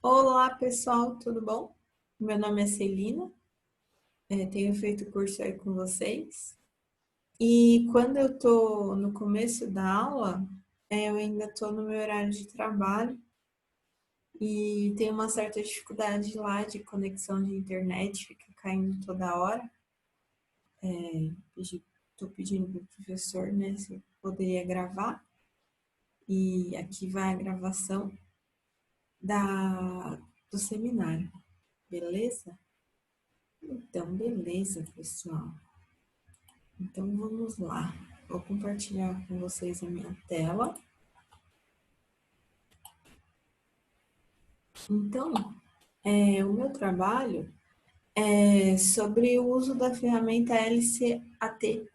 Olá, pessoal, tudo bom? Meu nome é Celina, tenho feito curso aí com vocês. E quando eu tô no começo da aula, eu ainda tô no meu horário de trabalho e tenho uma certa dificuldade lá de conexão de internet, fica caindo toda hora. Estou pedindo para o professor, né, se eu poderia gravar. E aqui vai a gravação do seminário, beleza? Então, beleza, pessoal. Então vamos lá. Vou compartilhar com vocês a minha tela. Então, o meu trabalho é sobre o uso da ferramenta LCAT,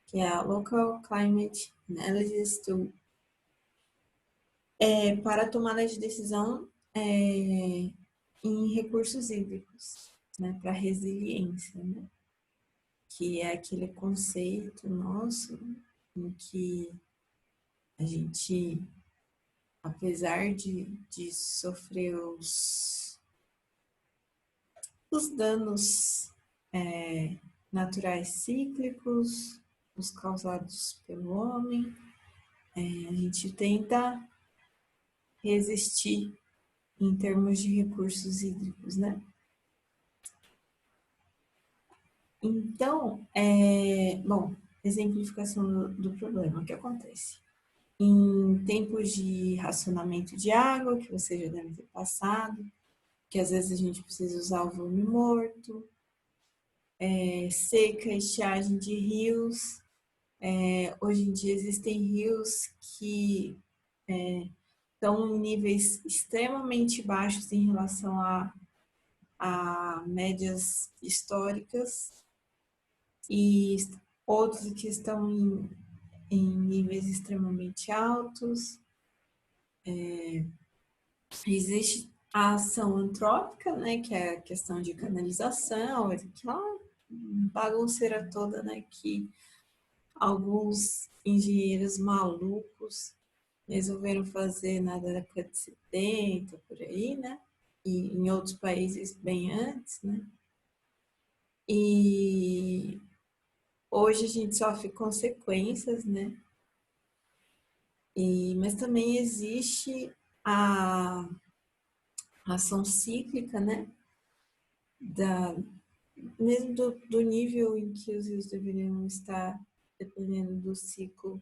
que é a Local Climate Analysis Tool, para a tomada de decisão em recursos hídricos, né, para resiliência, né, que é aquele conceito nosso em que a gente, apesar de sofrer os danos naturais cíclicos, os causados pelo homem, a gente tenta resistir em termos de recursos hídricos, né? Então, bom, exemplificação do problema, o que acontece? Em tempos de racionamento de água, que você já deve ter passado, que às vezes a gente precisa usar o volume morto, seca, estiagem de rios. Hoje em dia existem rios que estão em níveis extremamente baixos em relação a médias históricas e outros que estão em níveis extremamente altos. Existe a ação antrópica, né, que é a questão de canalização, aquela bagunceira toda, né, que alguns engenheiros malucos resolveram fazer na década de 70, por aí, né? E em outros países bem antes, né? E hoje a gente sofre consequências, né? Mas também existe a ação cíclica, né? Da, mesmo do nível em que os rios deveriam estar, dependendo do ciclo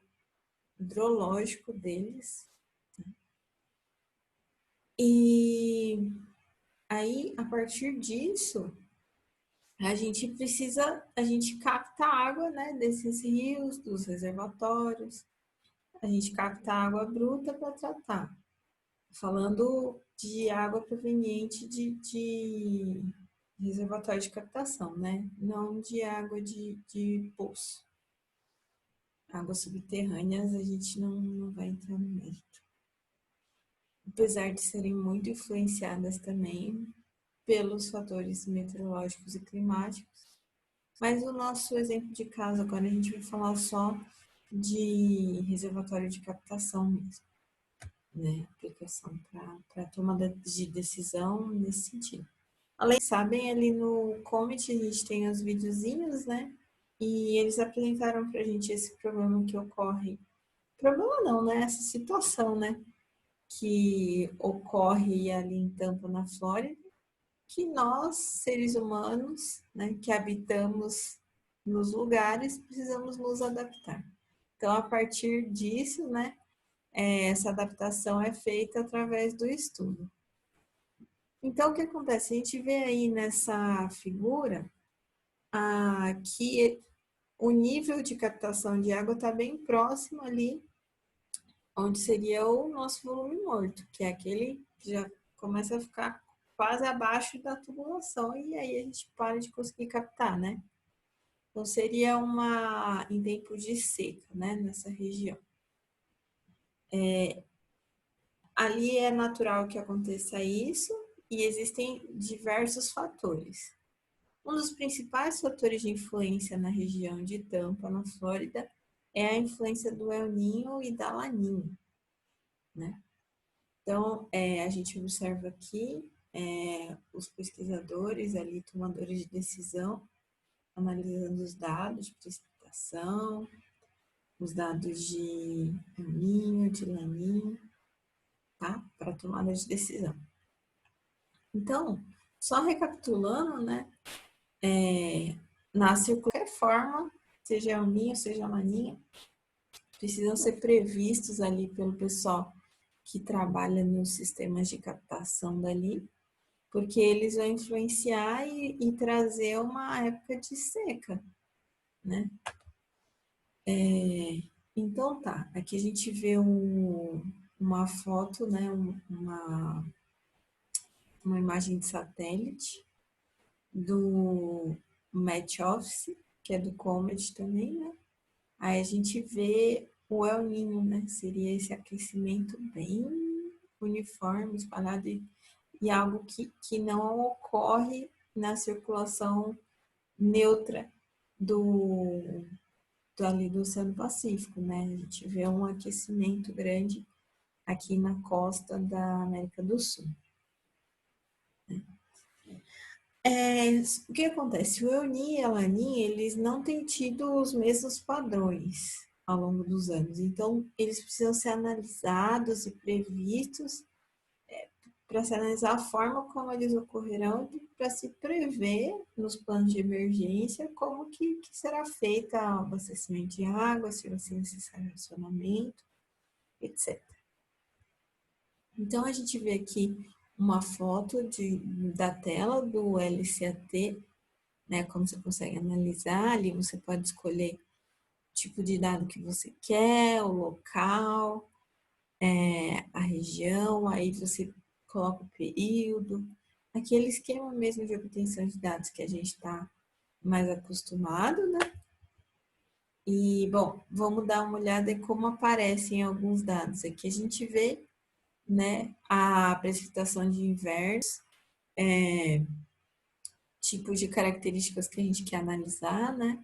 hidrológico deles. E aí, a partir disso, a gente capta água, né, desses rios, dos reservatórios, a gente capta água bruta para tratar. Falando de água proveniente de reservatório de captação, né? Não de água de poço. Águas subterrâneas a gente não vai entrar no mérito. Apesar de serem muito influenciadas também pelos fatores meteorológicos e climáticos. Mas o nosso exemplo de caso agora a gente vai falar só de reservatório de captação mesmo, né? Aplicação para tomada de decisão nesse sentido. Além, sabem, ali no Comet a gente tem os videozinhos, né? E eles apresentaram para a gente esse problema que ocorre. Problema não, né? Essa situação, né? Que ocorre ali em Tampa, na Flórida, que nós, seres humanos, né, que habitamos nos lugares, precisamos nos adaptar. Então, a partir disso, né, essa adaptação é feita através do estudo. Então, o que acontece? A gente vê aí nessa figura que o nível de captação de água está bem próximo ali, onde seria o nosso volume morto, que é aquele que já começa a ficar quase abaixo da tubulação, e aí a gente para de conseguir captar, né? Então, seria em tempo de seca, né, nessa região. Ali é natural que aconteça isso e existem diversos fatores. Um dos principais fatores de influência na região de Tampa, na Flórida, é a influência do El Niño e da Laninha, né? Então, a gente observa aqui os pesquisadores ali, tomadores de decisão, analisando os dados de precipitação, os dados de El Niño, de Laninha, tá? Para tomada de decisão. Então, só recapitulando, né? Na qualquer forma, seja El Niño, seja Laninha, precisam ser previstos ali pelo pessoal que trabalha nos sistemas de captação dali, porque eles vão influenciar e trazer uma época de seca, né? Então tá, aqui a gente vê uma foto, né? Uma imagem de satélite do Met Office, que é do Comet também, né? Aí a gente vê o El Niño, né? Seria esse aquecimento bem uniforme, espalhado e algo que não ocorre na circulação neutra do, ali do Oceano Pacífico, né? A gente vê um aquecimento grande aqui na costa da América do Sul. O que acontece? O El Niño e a Laninha, eles não têm tido os mesmos padrões ao longo dos anos. Então, eles precisam ser analisados e previstos para se analisar a forma como eles ocorrerão para se prever nos planos de emergência como que será feito o abastecimento de água, se vai ser necessário racionamento, etc. Então, a gente vê aqui uma foto da tela do LCAT, né, como você consegue analisar, ali você pode escolher o tipo de dado que você quer, o local, a região, aí você coloca o período, aquele esquema mesmo de obtenção de dados que a gente está mais acostumado, né? E, bom, vamos dar uma olhada em como aparecem alguns dados. Aqui a gente vê, né, a precipitação de invernos, tipos de características que a gente quer analisar, né?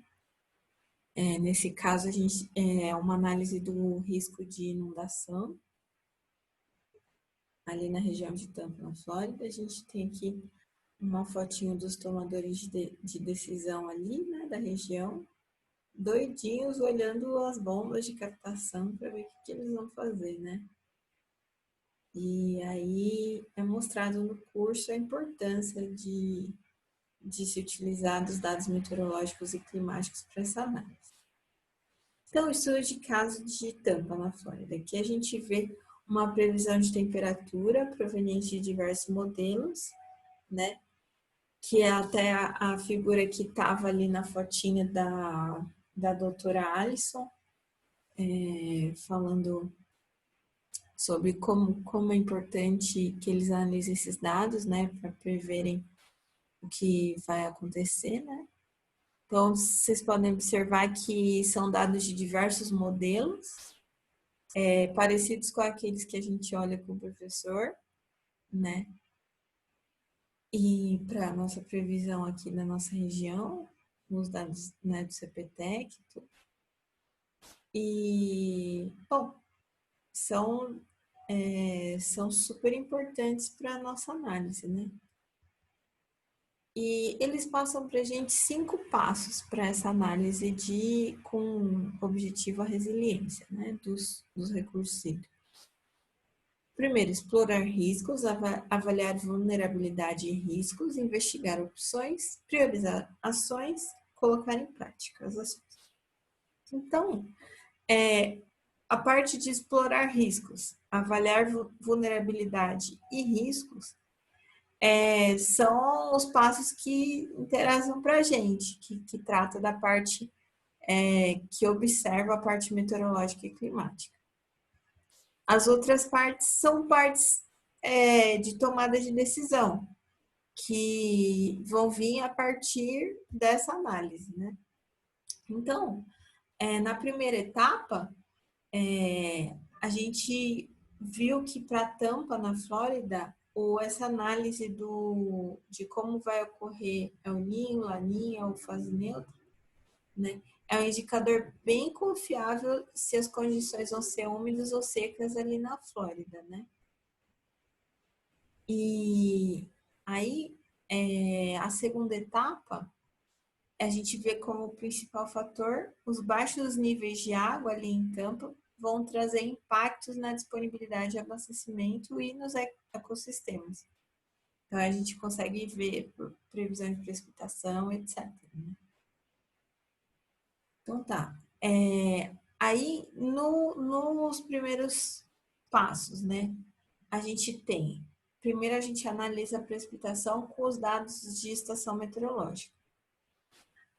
Nesse caso, a gente uma análise do risco de inundação, ali na região de Tampa, na Flórida. A gente tem aqui uma fotinho dos tomadores de decisão ali, né, da região, doidinhos olhando as bombas de captação para ver o que eles vão fazer, né? E aí é mostrado no curso a importância de se utilizar dos dados meteorológicos e climáticos para essa análise. Então, estudo de caso de Tampa, na Flórida. Aqui a gente vê uma previsão de temperatura proveniente de diversos modelos, né? Que é até a figura que estava ali na fotinha da doutora Alison, falando sobre como é importante que eles analisem esses dados, né, para preverem o que vai acontecer, né. Então, vocês podem observar que são dados de diversos modelos, parecidos com aqueles que a gente olha com o professor, né, e para a nossa previsão aqui na nossa região, os dados, né, do CPTEC, e, bom, são super importantes para a nossa análise, né? E eles passam para a gente 5 passos para essa análise com objetivo a resiliência, né, dos recursos hídricos. Primeiro, explorar riscos, avaliar vulnerabilidade e riscos, investigar opções, priorizar ações, colocar em prática as ações. Então, a parte de explorar riscos, avaliar vulnerabilidade e riscos, são os passos que interessam para a gente, que trata da parte que observa a parte meteorológica e climática. As outras partes são partes de tomada de decisão, que vão vir a partir dessa análise, né? Então, na primeira etapa, a gente viu que para Tampa, na Flórida, essa análise de como vai ocorrer El Niño, Laninha ou fase neutra, né, é um indicador bem confiável se as condições vão ser úmidas ou secas ali na Flórida, né? E aí, a segunda etapa, a gente vê como principal fator os baixos níveis de água ali em campo vão trazer impactos na disponibilidade de abastecimento e nos ecossistemas. Então, a gente consegue ver por previsão de precipitação, etc. Então, tá. Aí, nos primeiros passos, né? A gente tem... Primeiro, a gente analisa a precipitação com os dados de estação meteorológica.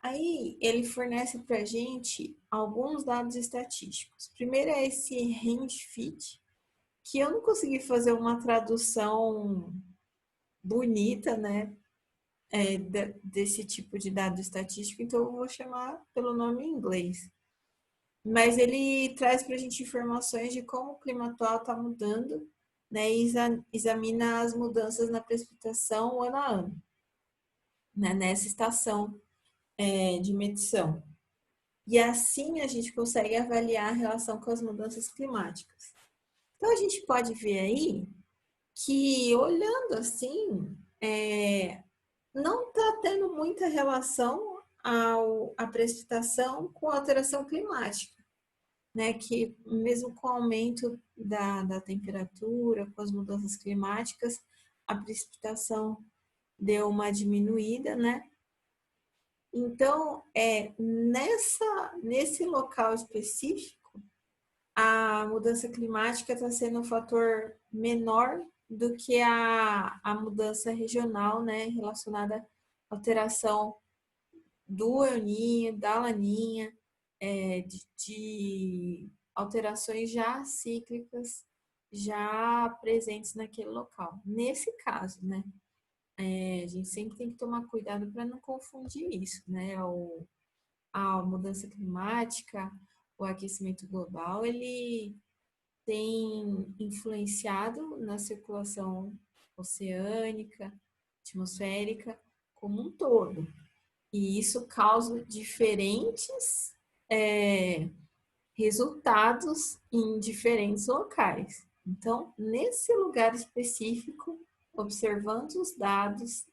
Aí, ele fornece para a gente alguns dados estatísticos. Primeiro é esse range fit, que eu não consegui fazer uma tradução bonita, né? Desse tipo de dado estatístico, então eu vou chamar pelo nome em inglês. Mas ele traz para a gente informações de como o clima atual está mudando, né? E examina as mudanças na precipitação ano a ano, né? Nessa estação de medição. E assim a gente consegue avaliar a relação com as mudanças climáticas. Então a gente pode ver aí que, olhando assim, não está tendo muita relação à precipitação com a alteração climática, né? Que mesmo com o aumento da temperatura, com as mudanças climáticas, a precipitação deu uma diminuída, né? Então, nesse local específico, a mudança climática está sendo um fator menor do que a mudança regional, né, relacionada à alteração do El Niño, da Laninha, de alterações já cíclicas, já presentes naquele local. Nesse caso, né, a gente sempre tem que tomar cuidado para não confundir isso, né, a mudança climática, o aquecimento global, ele tem influenciado na circulação oceânica, atmosférica como um todo. E isso causa diferentes resultados em diferentes locais. Então, nesse lugar específico, observando os dados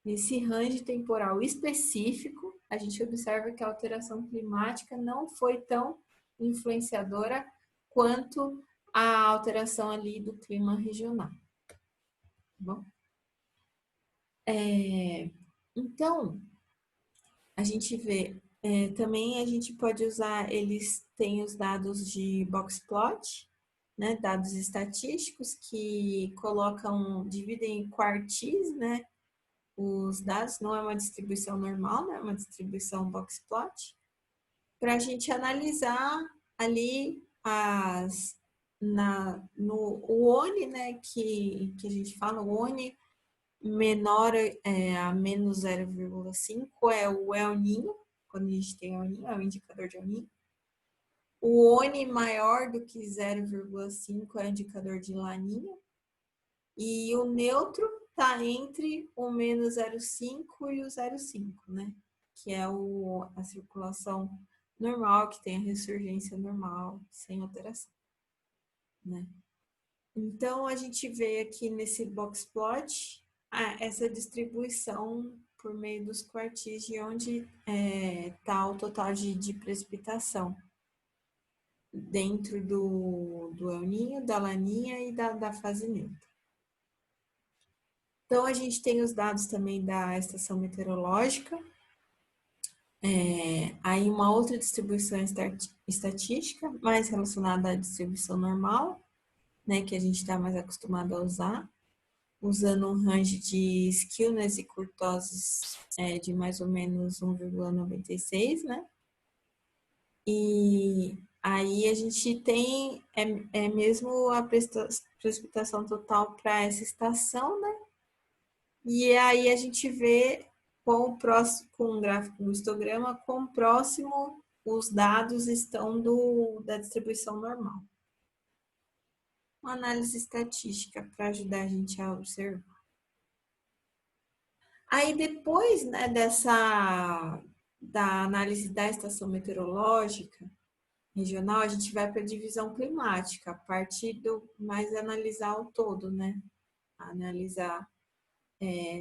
nesse range temporal específico, a gente observa que a alteração climática não foi tão influenciadora quanto a alteração ali do clima regional. Tá bom? Então, a gente vê, também a gente pode usar, eles têm os dados de boxplot, né, dados estatísticos que dividem em quartis, né, os dados, não é uma distribuição normal, né, é uma distribuição boxplot, para a gente analisar ali o ONI, né, que a gente fala, o ONI menor a menos 0,5 é o El Niño, quando a gente tem El Niño, é o indicador de El Niño. O ONI maior do que 0,5 é o indicador de Laninha. E o neutro está entre o menos 0,5 e o 0,5, né? Que é a circulação normal, que tem a ressurgência normal, sem alteração, né? Então, a gente vê aqui nesse boxplot essa distribuição por meio dos quartis de onde está o total de precipitação dentro do El Niño, da Laninha e da fase neutra. Então, a gente tem os dados também da estação meteorológica, aí uma outra distribuição estatística, mais relacionada à distribuição normal, né, que a gente está mais acostumado a usar, usando um range de skewness e kurtoses de mais ou menos 1,96, né? E aí a gente tem mesmo a precipitação total para essa estação, né? E aí a gente vê com um gráfico no histograma, quão próximo os dados estão da distribuição normal. Uma análise estatística para ajudar a gente a observar. Aí depois, né, da análise da estação meteorológica, regional, a gente vai para a divisão climática, a partir do mais analisar o todo, né? Analisar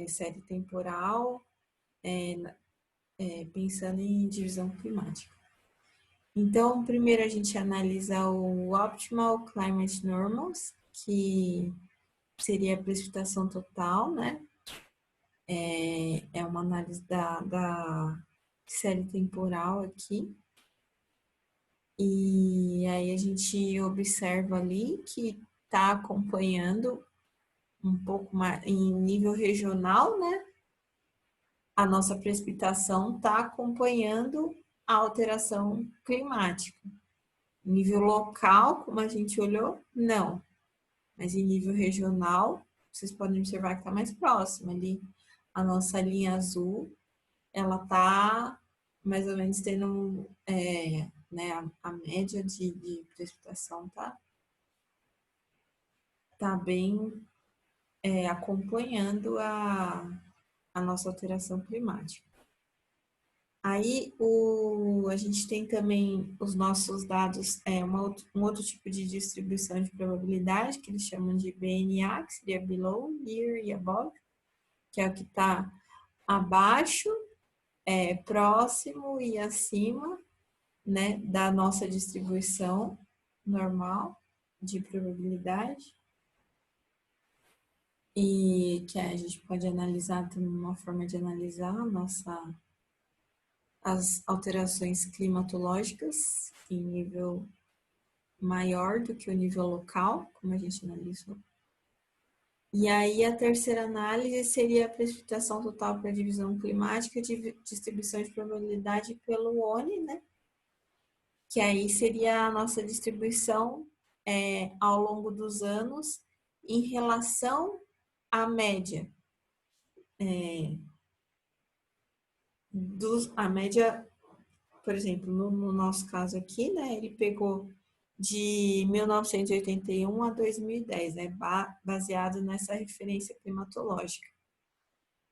série temporal, pensando em divisão climática. Então, primeiro a gente analisa o Optimal Climate Normals, que seria a precipitação total, né? É uma análise da série temporal aqui. E aí a gente observa ali que está acompanhando um pouco mais em nível regional, né? A nossa precipitação está acompanhando a alteração climática. Em nível local, como a gente olhou, não. Mas em nível regional, vocês podem observar que está mais próximo ali. A nossa linha azul, ela está mais ou menos tendo né, a média de precipitação tá bem acompanhando a nossa alteração climática. Aí a gente tem também os nossos dados, um outro tipo de distribuição de probabilidade, que eles chamam de BNA, que seria below, near e above, que é o que está abaixo, próximo e acima, né, da nossa distribuição normal de probabilidade. E que a gente pode analisar também uma forma de analisar as alterações climatológicas em nível maior do que o nível local, como a gente analisou. E aí a terceira análise seria a precipitação total para divisão climática de distribuição de probabilidade pelo ONI, né? Que aí seria a nossa distribuição ao longo dos anos em relação à média. A média, por exemplo, no nosso caso aqui, né, ele pegou de 1981 a 2010, né, baseado nessa referência climatológica.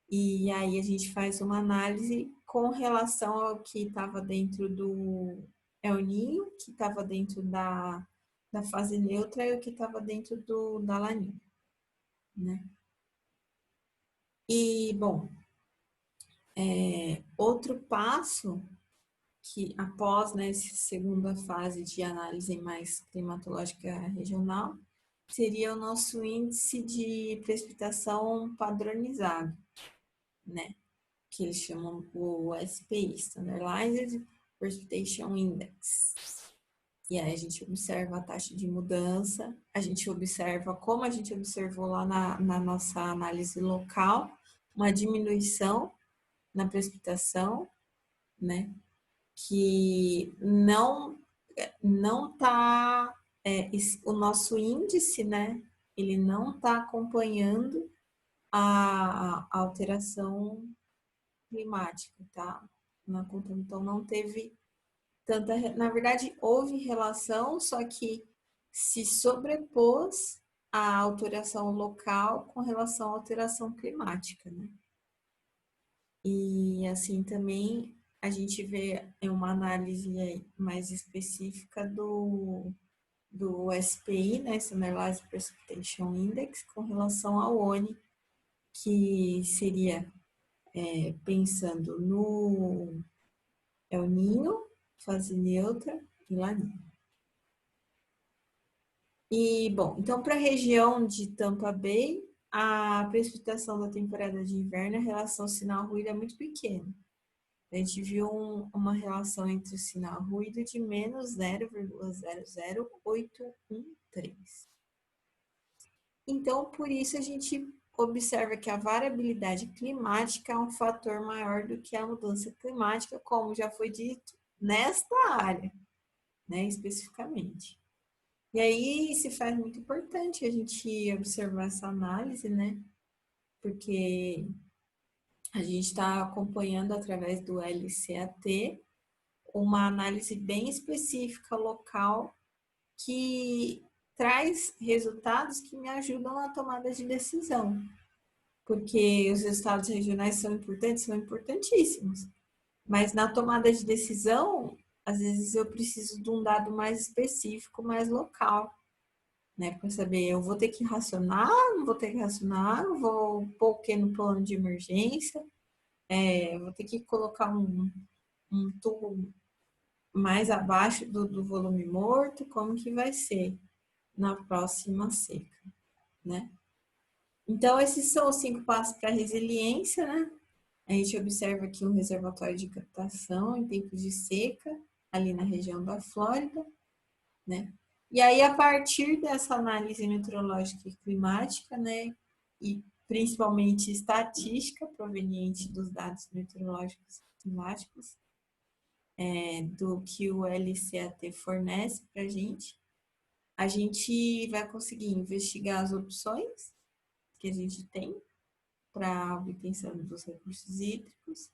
E aí a gente faz uma análise com relação ao que estava dentro do El Niño, que estava dentro da fase neutra e o que estava dentro da La Niña, né? E, bom, outro passo que após, né, essa segunda fase de análise mais climatológica regional, seria o nosso índice de precipitação padronizado, né? Que eles chamam o SPI, Standardized Precipitation Index. E aí a gente observa a taxa de mudança, a gente observa, como a gente observou lá na nossa análise local, uma diminuição na precipitação, né? Que não tá, o nosso índice, né? Ele não está acompanhando a alteração climática, tá? Então não teve tanta, na verdade houve relação, só que se sobrepôs a alteração local com relação à alteração climática, né? E assim também a gente vê uma análise mais específica do SPI, né, Standardized Precipitation Index, com relação ao ONI, que seria pensando no El Niño, fase neutra e La Niña. E, bom, então para a região de Tampa Bay, a precipitação da temporada de inverno, a relação sinal-ruído é muito pequena. A gente viu uma relação entre o sinal ruído de menos 0,00813. Então, por isso a gente observa que a variabilidade climática é um fator maior do que a mudança climática, como já foi dito, nesta área, né, especificamente. E aí se faz muito importante a gente observar essa análise, né, porque a gente está acompanhando através do LCAT uma análise bem específica local que traz resultados que me ajudam na tomada de decisão. Porque os resultados regionais são importantes, são importantíssimos. Mas na tomada de decisão, às vezes eu preciso de um dado mais específico, mais local, né? Para saber, eu vou ter que racionar, não vou ter que racionar, eu vou pôr o que no plano de emergência, eu vou ter que colocar um tubo mais abaixo do volume morto, como que vai ser na próxima seca, né? Então, esses são os 5 passos para a resiliência, né? A gente observa aqui um reservatório de captação em tempo de seca, ali na região da Flórida, né? E aí, a partir dessa análise meteorológica e climática, né, e principalmente estatística proveniente dos dados meteorológicos e climáticos, do que o LCAT fornece para a gente vai conseguir investigar as opções que a gente tem para a obtenção dos recursos hídricos,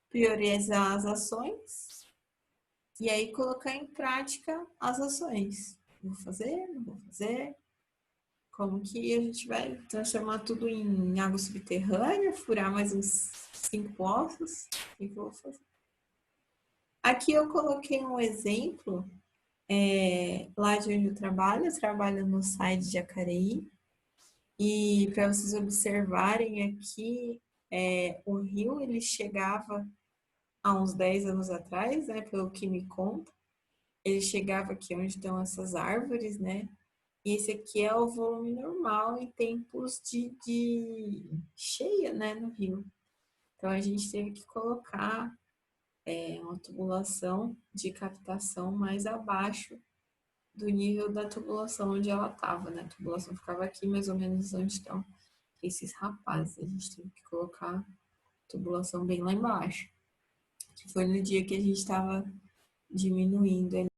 priorizar as ações e aí colocar em prática as ações. Vou fazer, não vou fazer? Como que a gente vai transformar tudo em água subterrânea, furar mais uns 5 poços? O que eu vou fazer? Aqui eu coloquei um exemplo lá de onde eu trabalho no site de Jacareí, e para vocês observarem aqui, o rio ele chegava há uns 10 anos atrás, né, pelo que me conta, ele chegava aqui onde estão essas árvores, né, e esse aqui é o volume normal em tempos de cheia, né, no rio. Então a gente teve que colocar uma tubulação de captação mais abaixo do nível da tubulação onde ela estava, né? A tubulação ficava aqui mais ou menos onde estão esses rapazes. A gente teve que colocar a tubulação bem lá embaixo, que foi no dia que a gente estava diminuindo